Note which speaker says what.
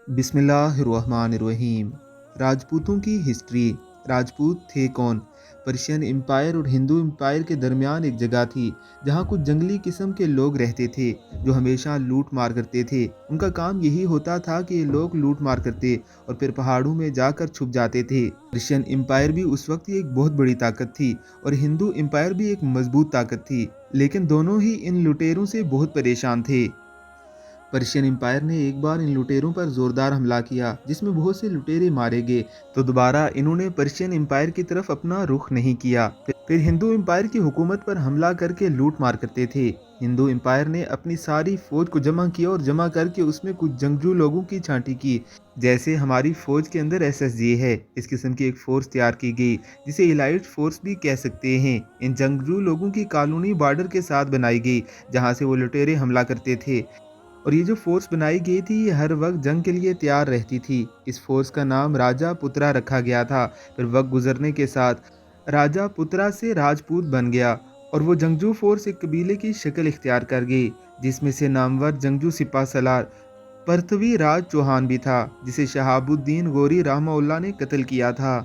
Speaker 1: बिस्मिल्लाहिर्रहमानिर्रहीम। राजपूतों की हिस्ट्री। राजपूत थे कौन? पर्शियन एम्पायर और हिंदू एम्पायर के दरमियान एक जगह थी जहाँ कुछ जंगली किस्म के लोग रहते थे जो हमेशा लूट मार करते थे। उनका काम यही होता था कि ये लोग लूट मार करते और फिर पहाड़ों में जाकर छुप जाते थे। पर्शियन एम्पायर भी उस वक्त एक बहुत बड़ी ताकत थी और हिंदू एम्पायर भी एक मजबूत ताकत थी, लेकिन दोनों ही इन लुटेरों से बहुत परेशान थे। पर्शियन एम्पायर ने एक बार इन लुटेरों पर जोरदार हमला किया जिसमें बहुत से लुटेरे मारे गए, तो दोबारा इन्होंने पर्शियन एम्पायर की तरफ अपना रुख नहीं किया। फिर हिंदू एम्पायर की हुकूमत पर हमला करके लूट मार करते थे। हिंदू एम्पायर ने अपनी सारी फौज को जमा किया और जमा करके उसमें कुछ जंगजू लोगों की छांटी की। जैसे हमारी फौज के अंदर एसएसजी है, इस किस्म की एक फोर्स तैयार की गई जिसे इलाइट फोर्स भी कह सकते हैं। इन जंगजू लोगों की कॉलोनी बॉर्डर के साथ बनाई गई जहां से वो लुटेरे हमला करते थे, और ये जो फोर्स बनाई गई थी ये हर वक्त जंग के लिए तैयार रहती थी। इस फोर्स का नाम राजा पुत्रा रखा गया था। फिर वक्त गुजरने के साथ राजा पुत्रा से राजपूत बन गया और वो जंगजू फोर्स एक कबीले की शक्ल इख्तियार कर गई जिसमें से नामवर जंगजू सिपा सलार पृथ्वी राज चौहान भी था जिसे शहाबुद्दीन गौरी रहमतुल्लाह ने कत्ल किया था।